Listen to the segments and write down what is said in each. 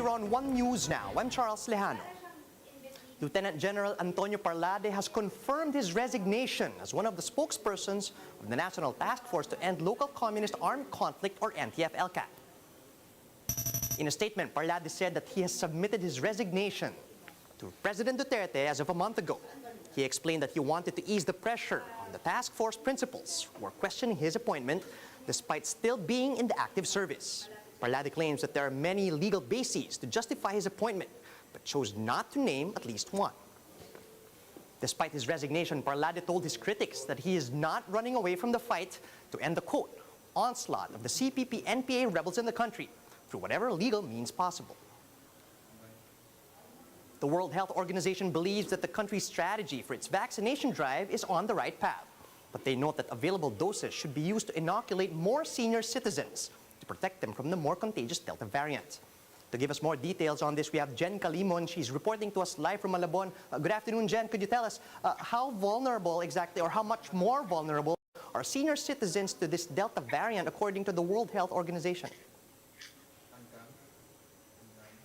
You're on One News now. I'm Charles Lejano. Lieutenant General Antonio Parlade has confirmed his resignation as one of the spokespersons of the National Task Force to End Local Communist Armed Conflict, or NTF-ELCAC. In a statement, Parlade said that he has submitted his resignation to President Duterte as of a month ago. He explained that he wanted to ease the pressure on the task force principals who are questioning his appointment despite still being in the active service. Parlade claims that there are many legal bases to justify his appointment, but chose not to name at least one. Despite his resignation, Parlade told his critics that he is not running away from the fight to end the, quote, onslaught of the CPP-NPA rebels in the country through whatever legal means possible. The World Health Organization believes that the country's strategy for its vaccination drive is on the right path, but they note that available doses should be used to inoculate more senior citizens to protect them from the more contagious Delta variant. To give us more details on this, we have Jen Calimon. She's reporting to us live from Malabon. Good afternoon, Jen. Could you tell us how vulnerable exactly, or how much more vulnerable, are senior citizens to this Delta variant according to the World Health Organization?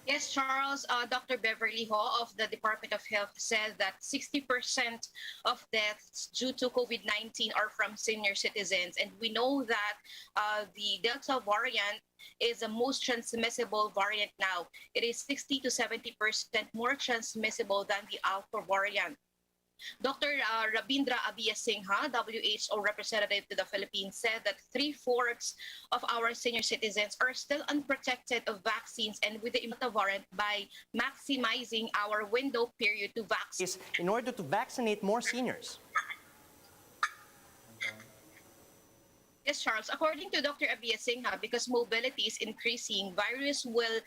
Yes, Charles, Dr. Beverly Ho of the Department of Health said that 60% of deaths due to COVID-19 are from senior citizens. And we know that the Delta variant is the most transmissible variant now. It is 60 to 70% more transmissible than the Alpha variant. Dr. Rabindra Abiyasinghe, WHO representative to the Philippines, said that 3/4 of our senior citizens are still unprotected of vaccines and with the Delta variant by maximizing our window period to vaccinate. In order to vaccinate more seniors. Yes, Charles. According to Dr. Abiyasinghe, because mobility is increasing, virus will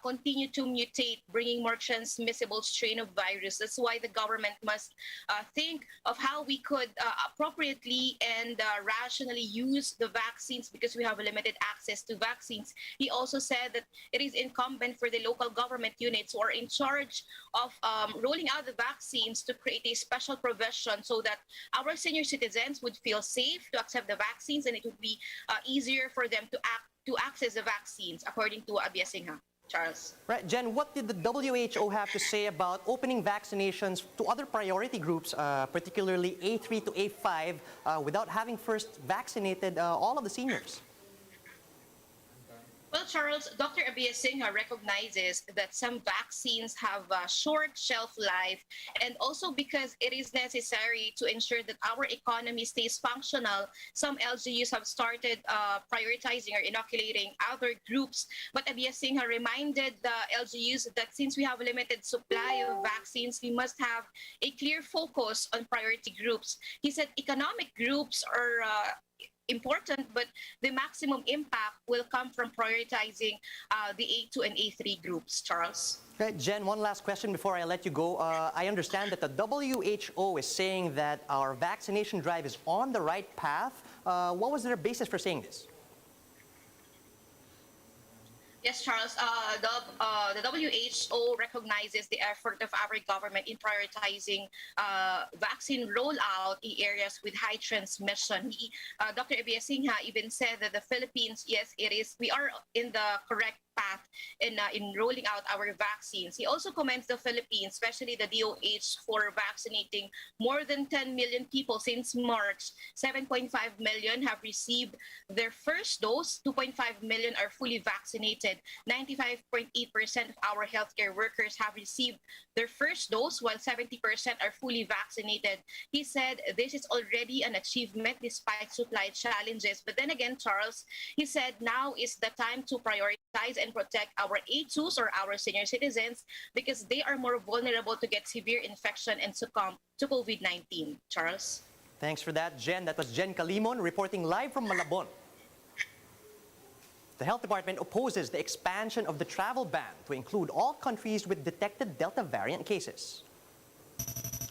continue to mutate, bringing more transmissible strain of virus. That's why the government must think of how we could appropriately and rationally use the vaccines, because we have limited access to vaccines. He also said that it is incumbent for the local government units who are in charge of rolling out the vaccines to create a special provision so that our senior citizens would feel safe to accept the vaccines, and it would be easier for them to access the vaccines, according to Abiyasinghe. Charles. Right, Jen, what did the WHO have to say about opening vaccinations to other priority groups, particularly A3 to A5, without having first vaccinated all of the seniors? Well, Charles, Dr. Abiyasinghe recognizes that some vaccines have a short shelf life, and also because it is necessary to ensure that our economy stays functional, some LGUs have started prioritizing or inoculating other groups. But Abiyasinghe reminded the LGUs that since we have a limited supply of vaccines, we must have a clear focus on priority groups. He said economic groups are important, but the maximum impact will come from prioritizing the A2 and A3 groups, Charles. Okay, Jen, one last question before I let you go. I understand that the WHO is saying that our vaccination drive is on the right path. What was their basis for saying this? Yes, Charles, the WHO recognizes the effort of our government in prioritizing vaccine rollout in areas with high transmission. Dr. Abiyasinghe even said that the Philippines, yes, we are in the correct path in rolling out our vaccines. He also commends the Philippines, especially the DOH, for vaccinating more than 10 million people since March. 7.5 million have received their first dose, 2.5 million are fully vaccinated. 95.8% of our healthcare workers have received their first dose, while 70% are fully vaccinated. He said this is already an achievement despite supply challenges. But then again, Charles, he said now is the time to prioritize and protect our A2s, or our senior citizens, because they are more vulnerable to get severe infection and succumb to COVID-19. Charles? Thanks for that, Jen. That was Jen Calimon reporting live from Malabon. The Health Department opposes the expansion of the travel ban to include all countries with detected Delta variant cases.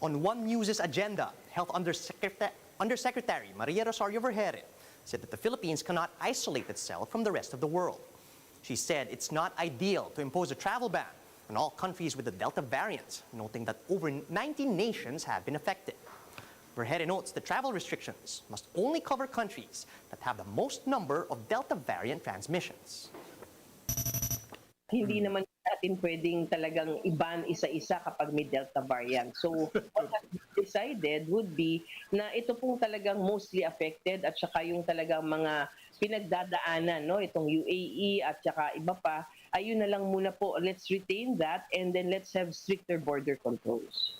On One News's agenda, Health Undersecretary Maria Rosario Vergere said that the Philippines cannot isolate itself from the rest of the world. She said it's not ideal to impose a travel ban on all countries with the Delta variant, noting that over 90 nations have been affected. Vergere notes the travel restrictions must only cover countries that have the most number of Delta variant transmissions. Hindi naman natin pwedeng talagang iban isa-isa kapag may Delta variant. So what has been decided would be na ito pong talagang mostly affected at saka yung talagang mga pinagdadaanan, no, itong UAE at saka iba pa, ayun na lang muna po, let's retain that and then let's have stricter border controls.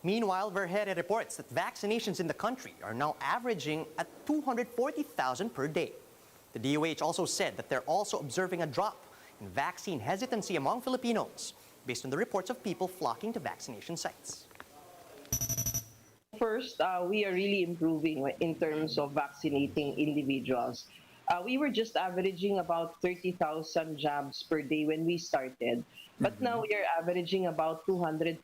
Meanwhile, Vergere reports that vaccinations in the country are now averaging at 240,000 per day. The DOH also said that they're also observing a drop in vaccine hesitancy among Filipinos based on the reports of people flocking to vaccination sites. First, we are really improving in terms of vaccinating individuals. We were just averaging about 30,000 jabs per day when we started, but now we are averaging about 240,000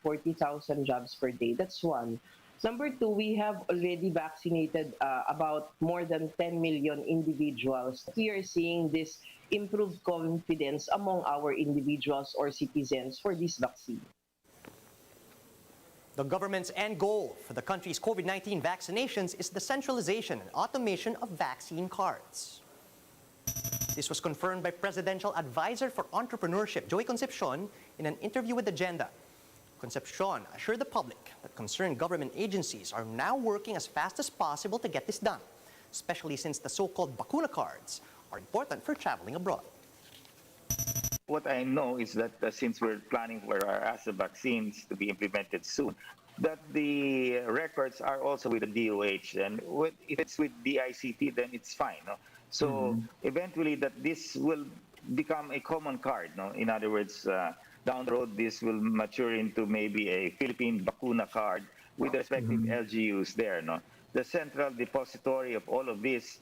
jabs per day. That's one. Number two, we have already vaccinated about more than 10 million individuals. We are seeing this improved confidence among our individuals or citizens for this vaccine. The government's end goal for the country's COVID-19 vaccinations is the centralization and automation of vaccine cards. This was confirmed by Presidential Advisor for Entrepreneurship, Concepcion, in an interview with Agenda. Concepcion assured the public that concerned government agencies are now working as fast as possible to get this done, especially since the so-called bakuna cards are important for traveling abroad. What I know is that since we're planning for our ASA vaccines to be implemented soon, that the records are also with the DOH, and if it's with DICT, then it's fine. No? So eventually that this will become a common card. No? In other words, down the road, this will mature into maybe a Philippine bakuna card with the respective LGUs there. No? The central depository of all of this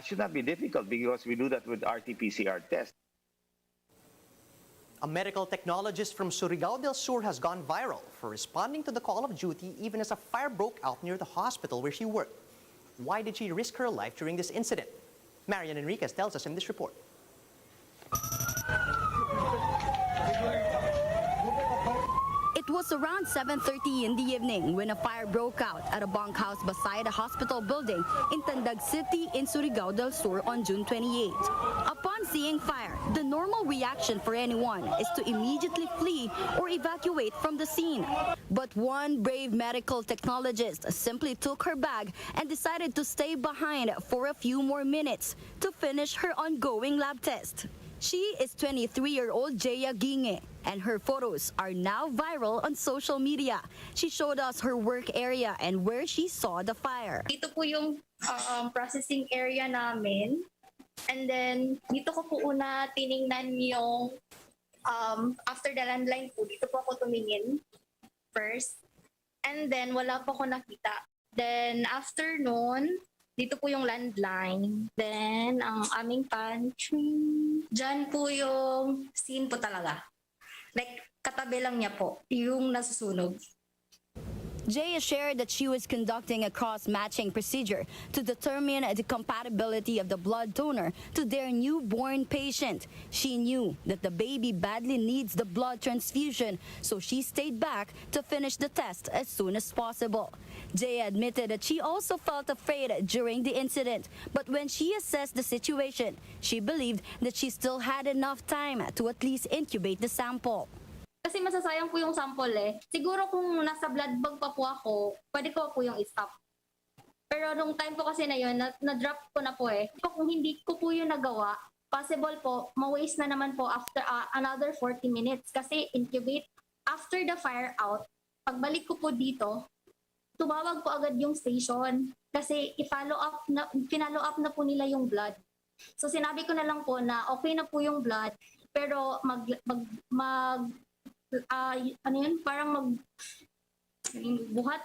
should not be difficult because we do that with RT-PCR tests. A medical technologist from Surigao del Sur has gone viral for responding to the call of duty even as a fire broke out near the hospital where she worked. Why did she risk her life during this incident? Marian Enriquez tells us in this report. It was around 7:30 in the evening when a fire broke out at a bunkhouse beside a hospital building in Tandag City in Surigao del Sur on June 28. Upon seeing fire, the normal reaction for anyone is to immediately flee or evacuate from the scene. But one brave medical technologist simply took her bag and decided to stay behind for a few more minutes to finish her ongoing lab test. She is 23-year-old Jaya Ginge, and her photos are now viral on social media. She showed us her work area and where she saw the fire. Dito po yung processing area namin. And then, dito ko po una tiningnan yung after the landline po, dito po ako tumingin first. And then, wala po ako nakita. Then, after nun, dito po yung landline. Then, ang aming pantry. Diyan po yung scene po talaga. Like, katabi lang niya po, yung nasusunog. Jaya shared that she was conducting a cross-matching procedure to determine the compatibility of the blood donor to their newborn patient. She knew that the baby badly needs the blood transfusion, so she stayed back to finish the test as soon as possible. Jaya admitted that she also felt afraid during the incident, but when she assessed the situation, she believed that she still had enough time to at least incubate the sample. Kasi masasayang po yung sample eh. Siguro kung nasa blood bag pa po ako, pwede ko po yung i-stop. Pero nung time po kasi na yun, na-drop ko na po eh. Kung hindi ko po yung nagawa, possible po, ma-waste na naman po after another 40 minutes. Kasi incubate, after the fire out, pagbalik ko po dito, tumawag po agad yung station. Kasi pinalo up na po nila yung blood. So sinabi ko na lang po na okay na po yung blood, pero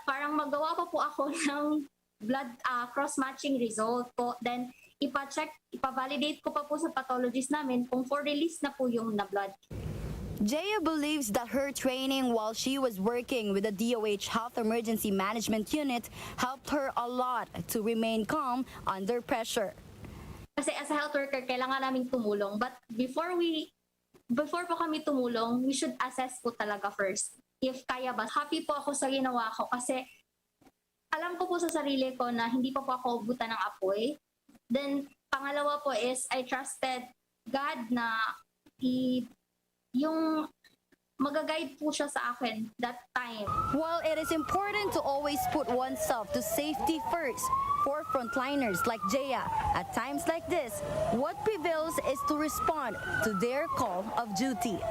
parang magawa pa po ako ng blood cross-matching result po. Then, ipa-validate ko pa po sa pathologist namin kung for release na po yung na-blood. Jaya believes that her training while she was working with the DOH Health Emergency Management Unit helped her a lot to remain calm under pressure. Kasi as a health worker, kailangan namin tumulong. But before po kami tumulong, we should assess po talaga first. If kaya ba, happy po ako sa ginawa ko kasi alam ko po sa sarili ko na hindi pa po ako buta ng apoy. Then, pangalawa po is I trusted God na yung mag-guide po siya sa akin that time. While it is important to always put oneself to safety first, for frontliners like Jaya, at times like this, what prevails is to respond to their call of duty.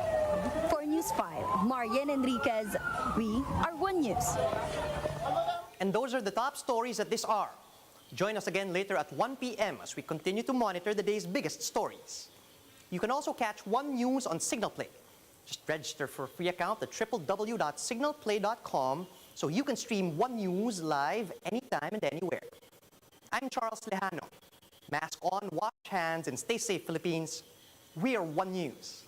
For News 5, Marian Enriquez, we are One News. And those are the top stories at this hour. Join us again later at 1 p.m. as we continue to monitor the day's biggest stories. You can also catch One News on Signal Play. Just register for a free account at www.signalplay.com so you can stream One News live anytime and anywhere. I'm Charles Lejano. Mask on, wash hands, and stay safe, Philippines. We are One News.